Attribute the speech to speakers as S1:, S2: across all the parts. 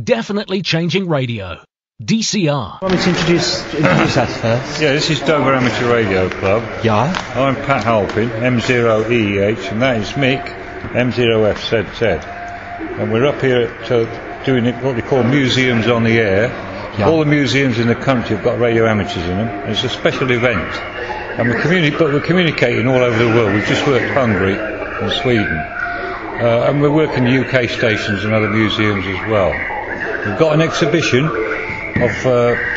S1: Definitely changing radio. DCR.
S2: Want me to introduce us first?
S3: Yeah, this is Dover Amateur Radio Club.
S2: Yeah.
S3: I'm Pat Halpin, M0EEH, and that is Mick, M0FZZ. And we're up here doing what they call museums on the air.
S2: Yeah.
S3: All the museums in the country have got radio amateurs in them. It's a special event. And we're communicating all over the world. We've just worked Hungary and Sweden. And we're working UK stations and other museums as well. We've got an exhibition of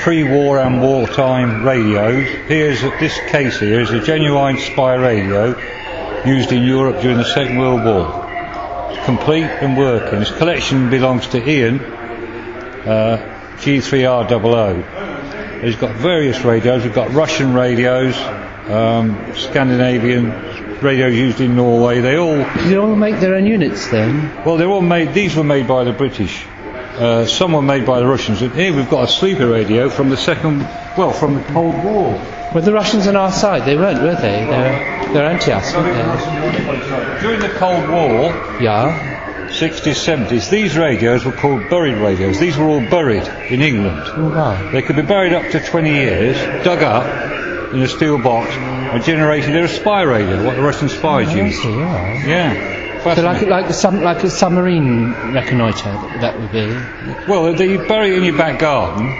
S3: pre-war and wartime radios. This case here is a genuine spy radio used in Europe during the Second World War. It's complete and working. This collection belongs to Ian, G3R00. He's got various radios. We've got Russian radios, Scandinavian radios used in Norway.
S2: Do they all make their own units then?
S3: Well, they're all made. These were made by the British. Some were made by the Russians. And here we've got a sleeper radio from the from the Cold War.
S2: Were the Russians on our side? They weren't, were they? They're anti-us, weren't they?
S3: During the Cold War,
S2: yeah,
S3: 60s, 70s, these radios were called buried radios. These were all buried in England.
S2: Oh, wow.
S3: They could be buried up to 20 years, dug up in a steel box, and generated. They're a spy radio, what the Russian spies used.
S2: Yeah.
S3: Yeah.
S2: So like a submarine reconnoitre, that would be.
S3: Well, you bury it in your back garden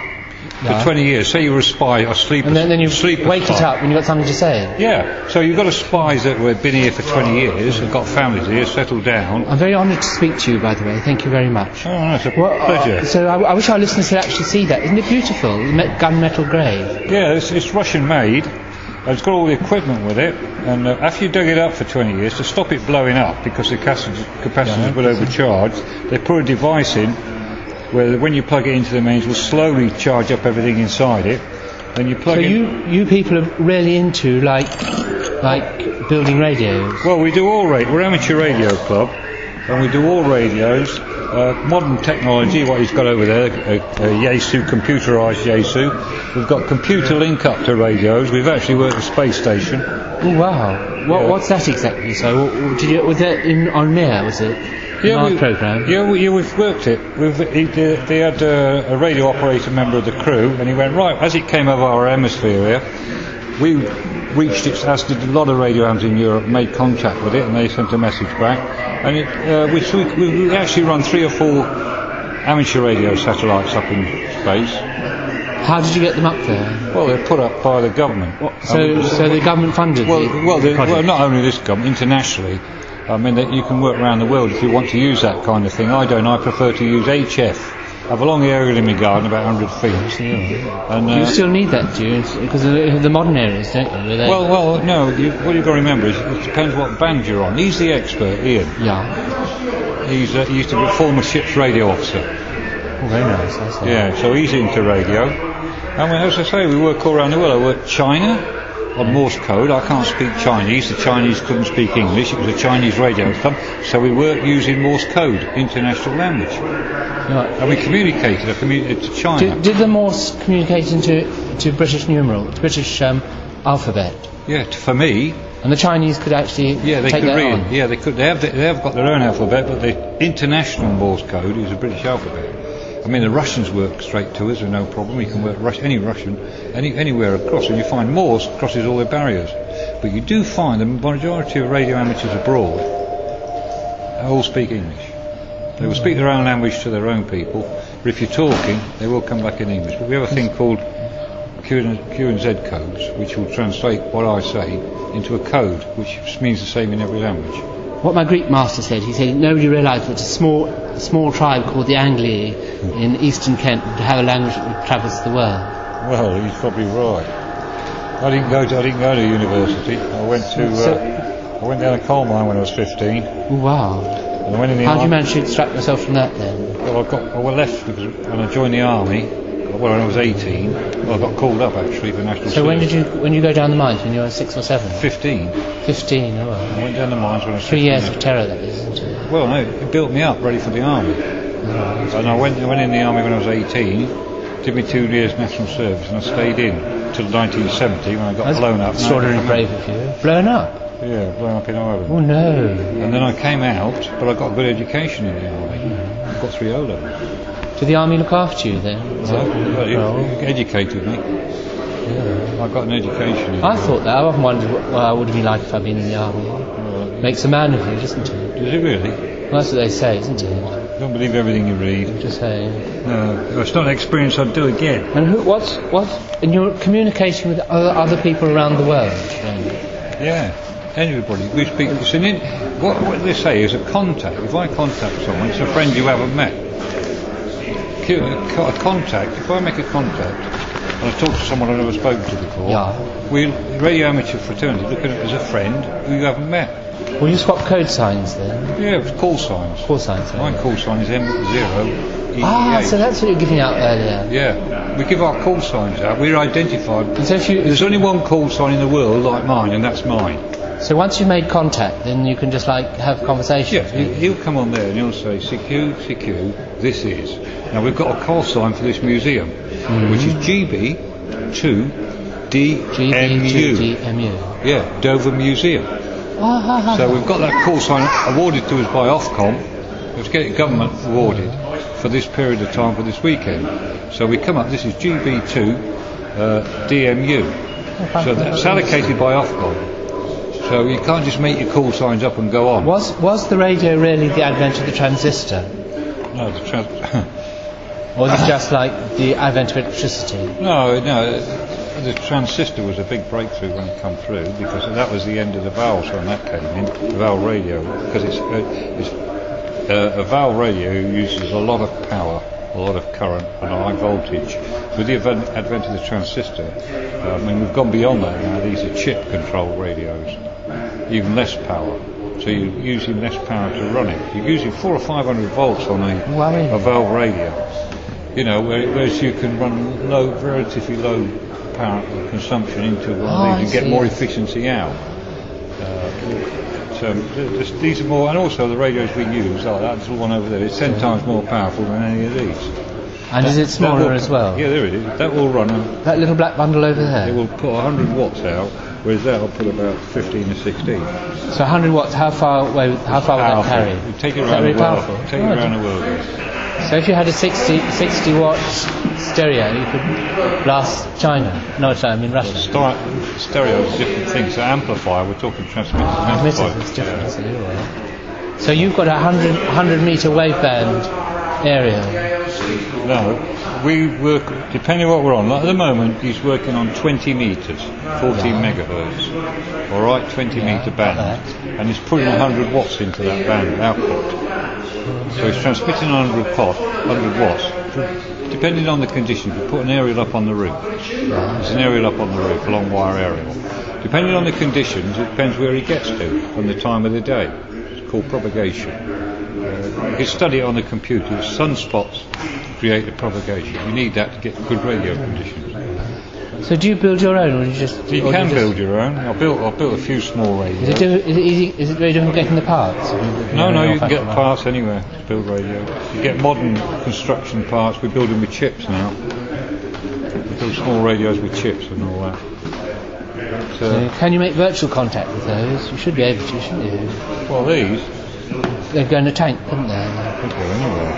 S3: for 20 years. Say you were a spy, a sleeper.
S2: And then you wake
S3: spy.
S2: it up when you've got something to say.
S3: Yeah. So you've got a spies that have been here for 20 years, have got families here, settled down.
S2: I'm very honoured to speak to you, by the way. Thank you very much.
S3: Oh, no, it's a pleasure.
S2: So I wish our listeners could actually see that. Isn't it beautiful? Gunmetal grey.
S3: Yeah, it's Russian made. It's got all the equipment with it, and after you dug it up for 20 years, to stop it blowing up because the capacitors will overcharge, they put a device in where when you plug it into the mains, will slowly charge up everything inside it. Then you plug in.
S2: You people are really into like building radios.
S3: Well, we do all we're amateur radio club, and we do all radios. Modern technology, what he's got over there, a Yaesu, computerised Yaesu. We've got computer link up to radios. We've actually worked the space station.
S2: Oh wow! What's that exactly? So, was that on Mir? Was it?
S3: Yeah,
S2: our programme.
S3: Yeah, we've worked it. They had a radio operator member of the crew, and he went right as it came over our hemisphere here. We reached it, as did a lot of radio hams in Europe, made contact with it, and they sent a message back. And we actually run 3 or 4 amateur radio satellites up in space.
S2: How did you get them up there?
S3: Well, they're put up by the government.
S2: So the government funded the project?
S3: Well, not only this government, internationally. I mean, you can work around the world if you want to use that kind of thing. I don't. I prefer to use HF. I have a long area in my garden, about 100 feet. And,
S2: you still need that, do you? Because of the modern areas, don't you?
S3: Well, no. What you've got to remember is it depends what band you're on. He's the expert, Ian.
S2: Yeah.
S3: He used to be a former ship's radio officer.
S2: Oh, very nice.
S3: Yeah, so he's into radio. And as I say, we work all around the world. I work China on Morse code. I can't speak Chinese. The Chinese couldn't speak English. It was a Chinese radio club. So we work using Morse code, international language.
S2: Right.
S3: And we communicated to China.
S2: Did the Morse communicate into British numeral, British alphabet?
S3: Yeah, for me.
S2: And the Chinese could actually take that on?
S3: Yeah, they could. They have got their own alphabet, but the international Morse code is a British alphabet. I mean, the Russians work straight to us with no problem. You can work any Russian anywhere across, and you find Morse crosses all the barriers. But you do find the majority of radio amateurs abroad all speak English. They will speak their own language to their own people, but if you're talking, they will come back in English. But we have a thing called Q and Z codes, which will translate what I say into a code, which means the same in every language.
S2: What my Greek master said, he said nobody realised that a small tribe called the Angli in eastern Kent would have a language that would traverse the world.
S3: Well, he's probably right. I didn't go to university. I went down a coal mine when I was 15.
S2: Oh, wow.
S3: And I went in the
S2: How did you manage to extract yourself from that then?
S3: Well, I left because when I joined the army. Well, when I was 18, I got called up actually for national service.
S2: So when you go down the mines, when you were 6 or 7?
S3: 15.
S2: 15, oh well.
S3: I went down the mines when I was
S2: 3 years of terror, that is, isn't it?
S3: Well, no, it built me up, ready for the army.
S2: Oh,
S3: and I went in the army when I was 18, did me 2 years national service, and I stayed in till 1970 when I got blown up.
S2: Extraordinarily brave of you. Blown up?
S3: Yeah, blown up in Ireland.
S2: Oh no.
S3: And then I came out, but I got a good education in the army. I got 3 O levels.
S2: Did the army look after you then?
S3: He educated me.
S2: Yeah.
S3: I got an education.
S2: I thought that. I often wondered what I would have been like if I'd been in the army. Makes a man of you, doesn't it?
S3: Does it really?
S2: Well, that's what they say, isn't it?
S3: Don't believe everything you read.
S2: Just saying.
S3: No, it's not an experience I'd do again.
S2: And what's and you're communicating with other people around the world?
S3: Yeah, everybody. We speak. What they say is a contact. If I contact someone, it's a friend you haven't met. A contact. If I make a contact and I talk to someone I've never spoken to before, we radio amateur fraternity look at it as a friend who you haven't met.
S2: Will you swap code signs then?
S3: Yeah, it's call signs.
S2: Call signs.
S3: My call sign is M0.
S2: Ah, so that's what you're giving out earlier.
S3: Yeah, we give our call signs out. We're identified.
S2: And so
S3: there's only one call sign in the world like mine, and that's mine.
S2: So once you've made contact, then you can just have conversations.
S3: Yeah, he'll come on there and he'll say, CQ, this is. Now we've got a call sign for this museum, which is GB2DMU.
S2: GB2DMU.
S3: Yeah, Dover Museum. So we've got that call sign awarded to us by Ofcom. We have to get it government awarded for this period of time for this weekend. So we come up, this is GB2 DMU. So that's allocated by Ofcom. So you can't just make your call signs up and go on.
S2: Was the radio really the advent of the transistor?
S3: No,
S2: or was it just like the advent of electricity?
S3: No, the transistor was a big breakthrough when it came through, because that was the end of the valves when that came in, the valve radio, because a valve radio uses a lot of power, a lot of current and high voltage. With the advent of the transistor, we've gone beyond that now. These are chip controlled radios, even less power. So you're using less power to run it. You're using 400 or 500 volts on a valve radio. Whereas you can run relatively low power consumption into one of these and get more efficiency out. These are more, and also the radios we use, like that little one over there, it's 10 times more powerful than any of these.
S2: And is it smaller as well?
S3: Yeah, there it is. That will run.
S2: That little black bundle over there?
S3: It will put 100 watts out, whereas that will put about 15 or 16.
S2: So 100 watts, how far will that carry?
S3: You take it around the world. Take it around the world.
S2: So if you had a 60 watt stereo, you could blast China. No, sorry, I mean Russia.
S3: Stereo is a different thing. So amplifier, we're talking transmitters and amplifiers.
S2: It's different. So you've got a 100 metre waveband area.
S3: No, we work, depending on what we're on. Like at the moment, he's working on 20 metres, 14 megahertz. All right, 20 metre band. And he's putting 100 watts into that band output. So he's transmitting 100 watts. Depending on the conditions, we put an aerial up on the roof. There's an aerial up on the roof, a long wire aerial. Depending on the conditions, it depends where he gets to and the time of the day. It's called propagation. You can study it on the computer. Sunspots create the propagation. You need that to get good radio conditions.
S2: So do you build your own, or you just?
S3: You can build your own. I built a few small radios.
S2: Is it very difficult getting the parts?
S3: No, you can get parts anywhere to build radio. You get modern construction parts. We build them with chips now. We build small radios with chips and all that.
S2: So can you make virtual contact with those? You should be able to, shouldn't you?
S3: Well, these.
S2: They'd go in a tank, couldn't they?
S3: They go anywhere.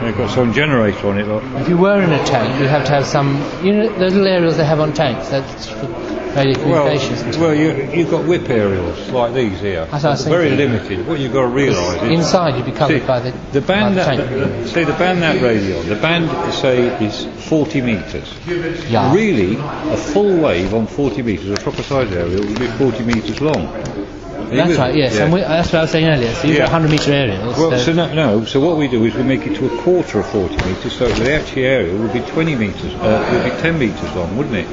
S3: They've got some generator on it. Look.
S2: If you were in a tank, you'd have to have some. Those little aerials they have on tanks. That's for radio communications.
S3: Well, you've got whip aerials like these here. Very limited. What you've got to realise is
S2: inside you'd be covered by the
S3: band
S2: by the
S3: tank. Say the band that radio. The band say is 40 metres.
S2: Yeah.
S3: Really, a full wave on 40 metres, a proper size aerial, would be 40 metres long.
S2: That's right, yes. Yeah. And that's what I was saying earlier. So you've got 100 metre aerials.
S3: Well, so what we do is we make it to a quarter of 40 metres, so the actual aerial would be 20 metres, would be 10 metres long, wouldn't it?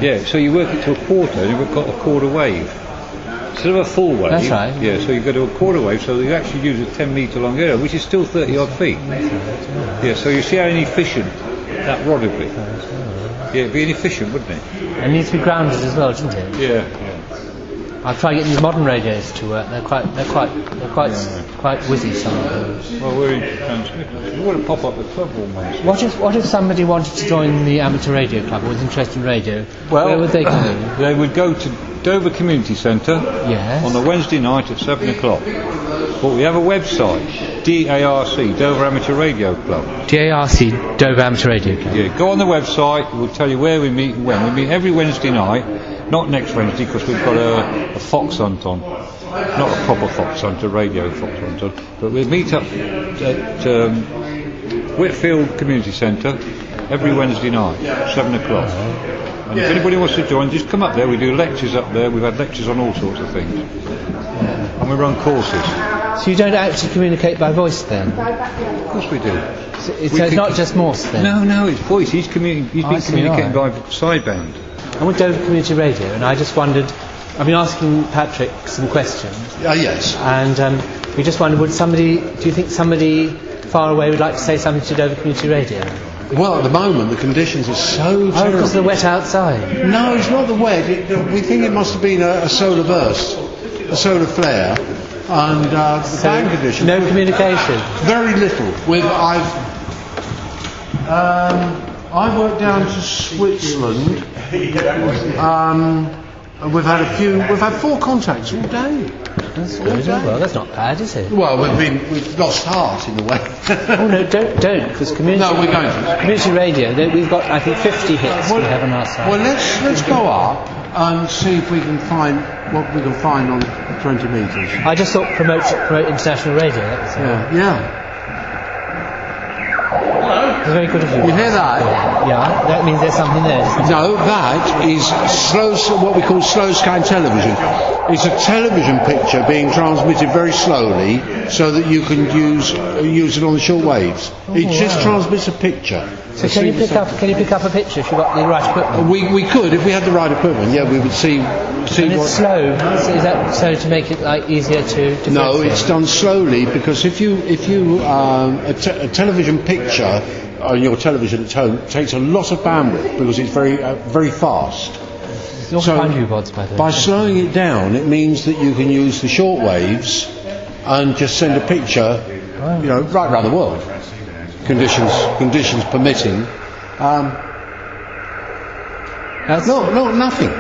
S3: Yeah, so you work it to a quarter, and you've got a quarter wave. Instead of a full wave.
S2: That's right.
S3: Yeah, so you go to a quarter wave, so you actually use a 10 metre long aerial, which is still 30 odd feet. Yeah, so you see how inefficient that rod would be. Yeah, it'd be inefficient, wouldn't it?
S2: It needs to be grounded as well, doesn't it?
S3: Yeah.
S2: I'll try getting these modern radios to work. They're quite whizzy. Some of them.
S3: Well, we're into transmitters. You want to pop up the club almost.
S2: What if somebody wanted to join the amateur radio club or was interested in radio?
S3: Well,
S2: where would they go?
S3: They would go to Dover Community Centre
S2: on
S3: a Wednesday night at 7 o'clock. But we have a website. DARC, Dover Amateur Radio Club.
S2: DARC, Dover Amateur Radio Club.
S3: Yeah, go on the website, we'll tell you where we meet and when. We meet every Wednesday night, not next Wednesday because we've got a fox hunt on. Not a proper fox hunt, a radio fox hunt on. But we'll meet up at Whitfield Community Centre every Wednesday night, 7 o'clock. And if anybody wants to join, just come up there. We do lectures up there. We've had lectures on all sorts of things. And we run courses.
S2: So you don't actually communicate by voice then?
S3: Of course we do.
S2: So it's not just Morse then?
S3: No, it's voice. He's been communicating by sideband.
S2: I'm with Dover Community Radio, and I just wondered, I've been asking Patrick some questions.
S4: Yes.
S2: And we just wondered, do you think somebody far away would like to say something to Dover Community Radio?
S4: Well, at the moment, the conditions are so terrible.
S2: Oh, because of the wet outside?
S4: No, it's not the wet. We think it must have been a solar burst, a solar flare, and the band conditions.
S2: No communication?
S4: Very little. I worked down to Switzerland, and we've had 4 contacts all day.
S2: That's good. Well, that's not bad, is it?
S4: Well, we've lost heart in a way.
S2: Oh no, don't, because community.
S4: No, we're going to.
S2: Community radio. We've got, I think, 50 hits we have on our side.
S4: Well, let's go up and see if we can find what we can find on 20 metres.
S2: I just thought promote international radio. That was
S4: Yeah.
S2: It's very good of you.
S4: You hear that?
S2: Yeah, that means there's something there.
S4: No, that is what we call slow scan television. It's a television picture being transmitted very slowly so that you can use it on the short waves. It just transmits a picture.
S2: So can you pick up a picture if you've got the right equipment?
S4: We could, if we had the right equipment. Yeah, we would see.
S2: And it's slow. Is that so to make it easier to?
S4: No, it's done slowly because if you a television picture on your television at home takes a lot of bandwidth because it's very fast.
S2: So
S4: by slowing it down, it means that you can use the short waves and just send a picture, right around the world, conditions permitting. Nothing.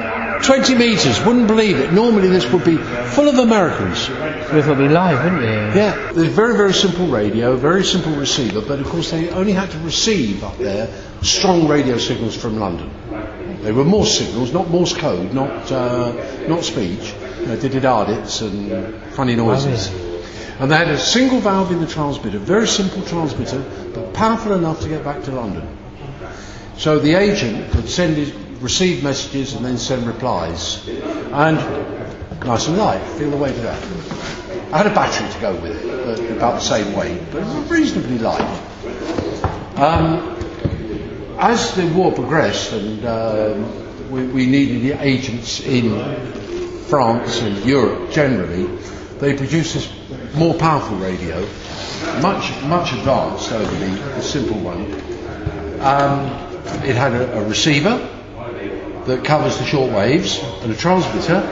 S4: 20 metres, wouldn't believe it. Normally this would be full of Americans.
S2: This would be live, wouldn't it?
S4: Yeah, there's very, very simple radio, very simple receiver, but of course they only had to receive up there strong radio signals from London. They were Morse signals, not Morse code, not speech. They did ardits and funny noises. And they had a single valve in the transmitter, very simple transmitter, but powerful enough to get back to London. So the agent could receive messages and then send replies. And nice and light, feel the weight of that. I had a battery to go with it, about the same weight, but reasonably light. As the war progressed and we needed the agents in France and Europe generally, they produced this more powerful radio, much advanced over the simple one. It had a receiver that covers the short waves and a transmitter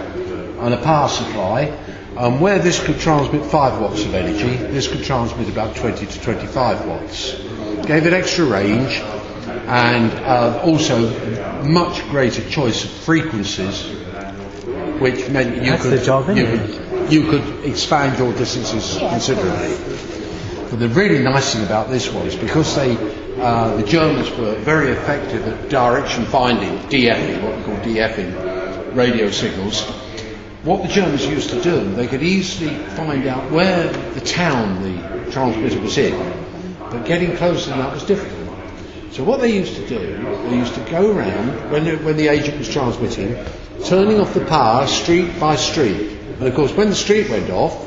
S4: and a power supply, and where this could transmit 5 watts of energy, this could transmit about 20 to 25 watts. Gave it extra range and also much greater choice of frequencies, which meant you could expand your distances considerably. But the really nice thing about this was because the Germans were very effective at direction finding, DFing, what we call DFing radio signals. What the Germans used to do, they could easily find out where the town the transmitter was in, but getting closer than that was difficult. So what they used to do, they used to go around when the agent was transmitting, turning off the power street by street. And of course, when the street went off,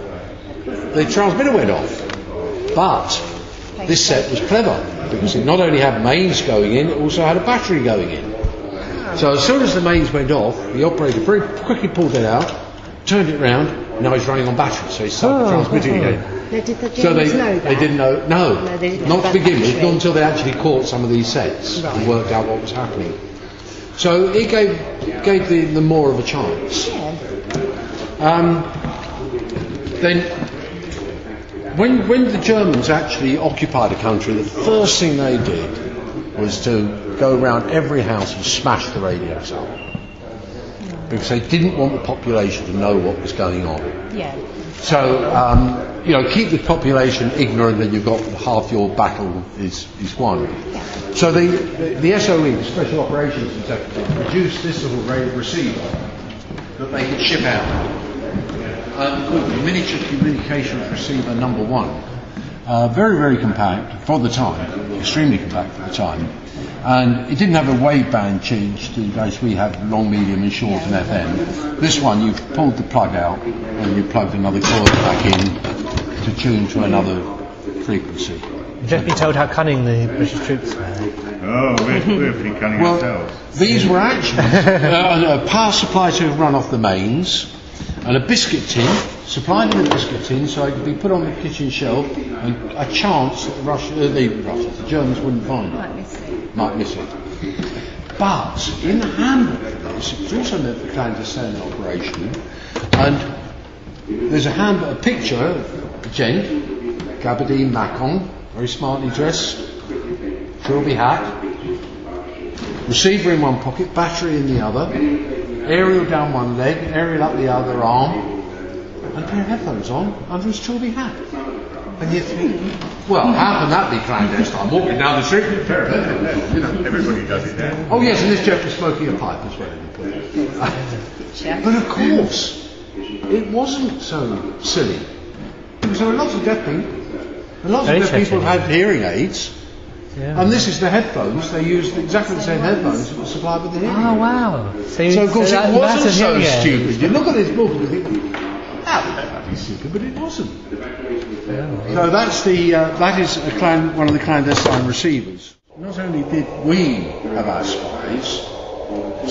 S4: the transmitter went off. But this set was clever because it not only had mains going in, it also had a battery going in. So as soon as the mains went off, the operator very quickly pulled it out, turned it round, and now he's running on battery, so he started transmitting again.
S5: Now, did the Germans know that?
S4: They didn't know. No,
S5: they didn't
S4: not to begin with,
S5: battery.
S4: not until they actually caught some of these sets and worked out what was happening. So it gave them more of a chance. Then, when the Germans actually occupied a country, the first thing they did was to go around every house and smash the radios up. because they didn't want the population to know what was going on.
S5: Yeah.
S4: So, keep the population ignorant that you've got half your battle is won.
S5: Yeah.
S4: So the SOE, the Special Operations Executive, produced this little receiver that they could ship out. Called the Miniature Communications Receiver number 1. Very, very compact for the time, extremely compact for the time. And it didn't have a wave band change as we have long, medium and short and FM. This one, you pulled the plug out and you plugged another coil back in to tune to another frequency.
S2: You've just been told how cunning the British troops were.
S6: Oh, we're pretty cunning ourselves.
S4: These were actually a power supply to run off the mains and a biscuit tin, supplied in a biscuit tin so it could be put on the kitchen shelf and a chance that the Germans wouldn't find it. Might miss it. But in the handbook for this, it was also meant for clandestine operation, and there's a picture of a gent, Gabardine Macon, very smartly dressed, trilby hat, receiver in one pocket, battery in the other, aerial down one leg, aerial up the other arm, and a pair of headphones on under his trilby hat. And you think, well, how can that be clandestine? I'm walking down the street with a pair of headphones,
S6: Everybody does it now.
S4: Oh yes, and this chap was smoking a pipe as well. But of course, it wasn't so silly. Because there were lots of deaf people. And lots of deaf people had hearing aids. Yeah. And this is the headphones. They used exactly the same headphones that were supplied with the hearing aid.
S2: Oh, wow.
S4: So of course it wasn't so stupid. You look at this book and you think, that would be stupid, but it wasn't. Yeah. So that is one of the clandestine receivers. Not only did we have our spies,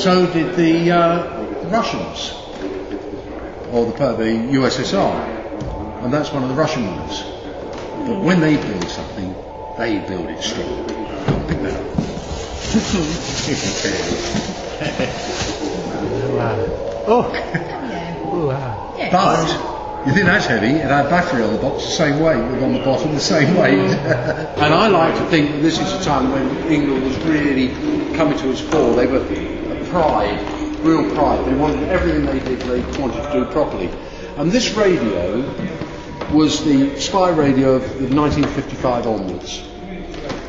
S4: so did the Russians, or the USSR, and that's one of the Russian ones. But when they build something, they build it strong. Pick that up.
S2: Wow. Oh! Oh, wow.
S4: But you think that's heavy? It had battery on the box the same weight, with on the bottom the same weight. And I like to think that this is a time when England was really coming to its core. They were pride, real pride. They wanted everything they did, they wanted to do properly. And this radio was the spy radio of 1955 onwards.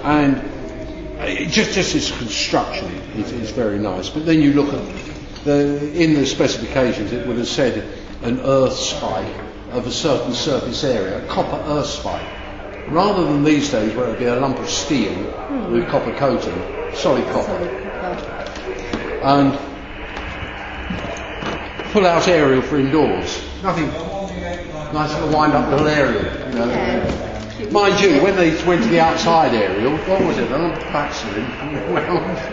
S4: And just its construction is very nice. But then you look at in the specifications, it would have said an earth spike of a certain surface area, a copper earth spike, rather than these days where it would be a lump of steel with copper coating, solid copper. And pull out aerial for indoors. Nothing. Nice little wind up little aerial, Mind you, when they went to the outside aerial, what was it? A lump of backslid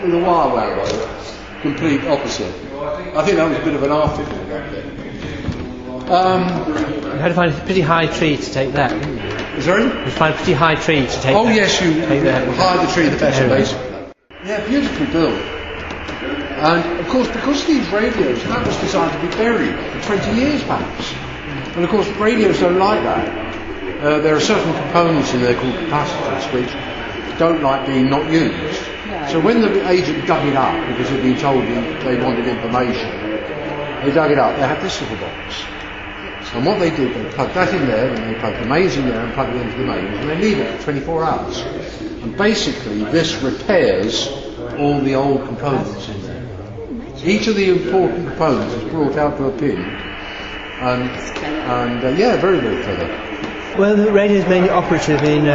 S4: with a wire wound on it. Complete opposite. I think that was a bit of an afterthought back then.
S2: You had to find a pretty high tree to take that, didn't you?
S4: Sorry? You
S2: had to find a pretty high tree to take that.
S4: Oh yes, the higher the tree the better, basically. Yeah, beautifully built. And of course, because these radios, that was designed to be buried for 20 years perhaps. And of course, radios don't like that. There are certain components in there called capacitors which don't like being not used. So when the agent dug it up, because they'd been told they wanted information, they dug it up, they had this little box. And what they did, they plugged that in there, and they plugged the mains in there and plugged it into the mains, and they leave it for 24 hours. And basically this repairs all the old components in there. Each of the important components is brought out to a pin, and very, very clever.
S2: Well, the radio is mainly operative in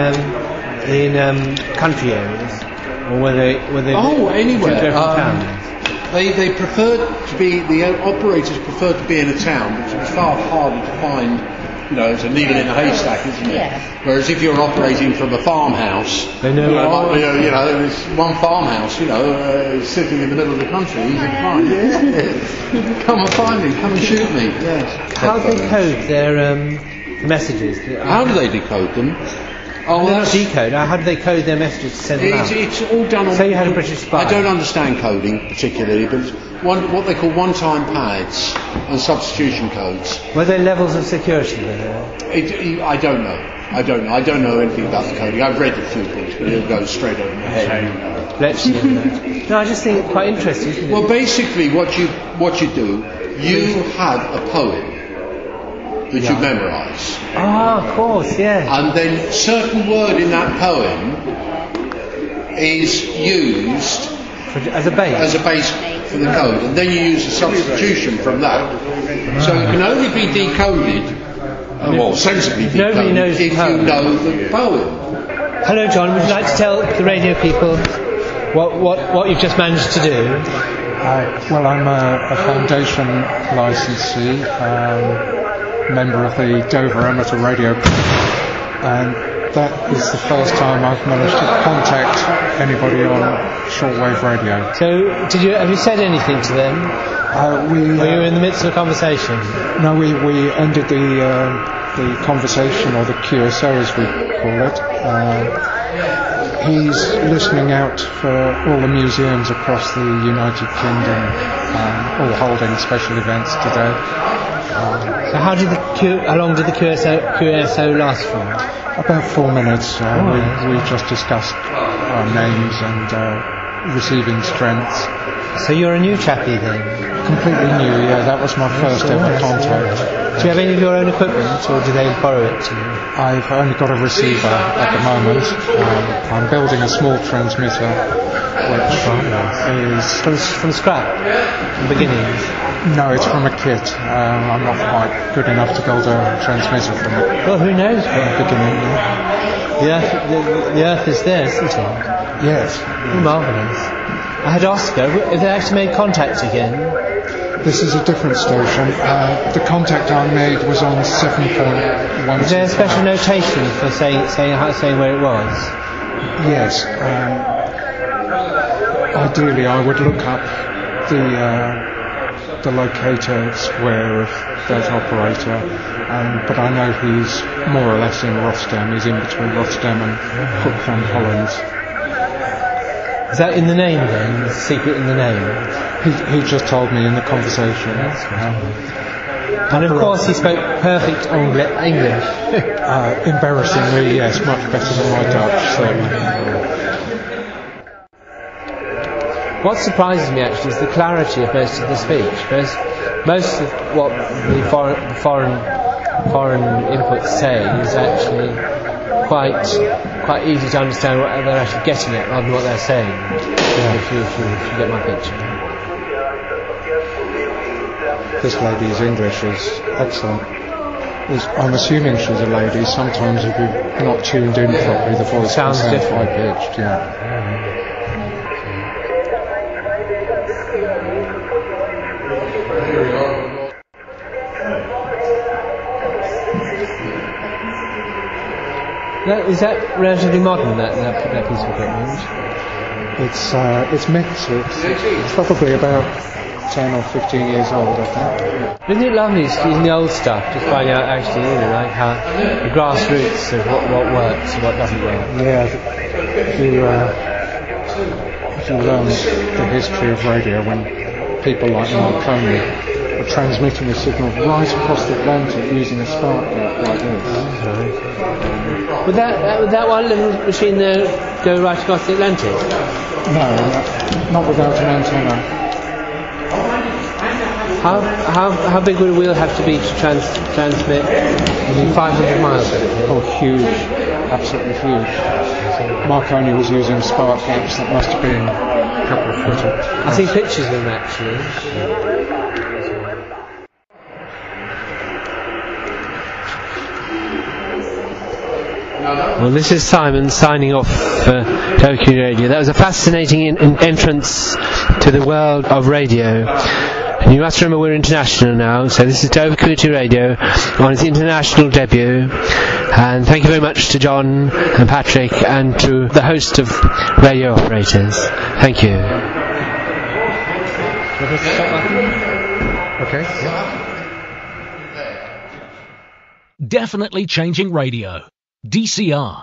S2: country areas. Or were they
S4: anywhere.
S2: Towns?
S4: They preferred to be, the operators preferred to be in a town, which was far harder to find. It's a needle in a haystack, isn't it? Yeah. Whereas if you're operating from a farmhouse,
S2: they know.
S4: There's one farmhouse, sitting in the middle of the country, easy to find. Yeah. Come and find me. Come and shoot me. Yes.
S2: How do they code their messages?
S4: How do they decode them?
S2: Oh, well, not decode. How do they code their messages to send them out?
S4: It's all done on...
S2: Say you had a British spy.
S4: I don't understand coding particularly, but it's what they call one-time pads and substitution codes.
S2: Were there levels of security there?
S4: I don't know. I don't know anything about the coding. I've read a few books, but it'll go straight over my head.
S2: No, I just think it's quite interesting, isn't it?
S4: Well, basically what you do you had a poem that you memorise.
S2: Ah, of course, yeah.
S4: And then certain word in that poem is used
S2: As a base?
S4: as a base for the code, and then you use a substitution from that. So it can only be decoded, well, sensibly
S2: Nobody
S4: decoded,
S2: knows
S4: if
S2: the poem.
S4: you know the poem.
S2: Hello, John. Would you like to tell the radio people what you've just managed to do?
S5: Well, I'm a foundation licensee, member of the Dover Amateur Radio, and that is the first time I've managed to contact anybody on shortwave radio.
S2: So, have you said anything to them? Or you were in the midst of a conversation?
S5: No, we ended the conversation, or the QSO as we call it. He's listening out for all the museums across the United Kingdom, all holding special events today.
S2: So how long did the QSO last for?
S5: About 4 minutes. We just discussed our names and receiving strengths.
S2: So you're a new chappie then?
S5: Completely new, yeah. That was my first ever contact.
S2: Do you have any of your own equipment, or do they borrow it to you?
S5: I've only got a receiver at the moment. I'm building a small transmitter, which is
S2: from scrap, from beginning.
S5: No, it's from a kit. I'm not quite good enough to build a transmitter from it.
S2: Well, who knows?
S5: From the beginning.
S2: The Earth is there, isn't it?
S5: Yes.
S2: Marvellous. I had Oscar. Have they actually made contact again?
S5: This is a different station. The contact I made was on 7.1.
S2: Is there a special notation for saying where it was?
S5: Yes. Ideally, I would look up the locator square of that operator, but I know he's more or less in Rotterdam. He's in between Rotterdam and Hoek van Holland.
S2: Is that in the name then? The secret in the name?
S5: He just told me in the conversation.
S2: And of course he spoke perfect English.
S5: Embarrassingly, yes, much better than my Dutch, certainly.
S2: What surprises me actually is the clarity of most of the speech. Most of what the foreign inputs say is actually quite easy to understand what they're actually getting at rather than what they're saying. Yeah. If you get my picture.
S5: This lady's English is excellent. I'm assuming she's a lady. Sometimes if you're not tuned in properly, the voice
S2: sounds different.
S5: High pitched. Yeah.
S2: Is that relatively modern, that piece of equipment?
S5: It's mixed. It's probably about 10 or 15 years old, I think.
S2: Isn't it lovely using the old stuff to find out actually, like how the grassroots of what works and what doesn't work?
S5: Yeah, if you learn the history of radio, when people like Marconi were transmitting a signal right across the Atlantic using a spark gap like this.
S2: Would that one little machine there go right across the Atlantic?
S5: No, not without an antenna.
S2: How big would a wheel have to be to transmit 500 miles?
S5: Oh, huge, absolutely huge. Marconi was using spark gaps that must have been a couple of foot.
S2: I see pictures of them actually. Well, this is Simon signing off for Tokyo Radio. That was a fascinating entrance to the world of radio. And you must remember we're international now, so this is Dover Community Radio on its international debut. And thank you very much to John and Patrick and to the host of radio operators. Thank you.
S5: Okay.
S1: Definitely changing radio. DCR.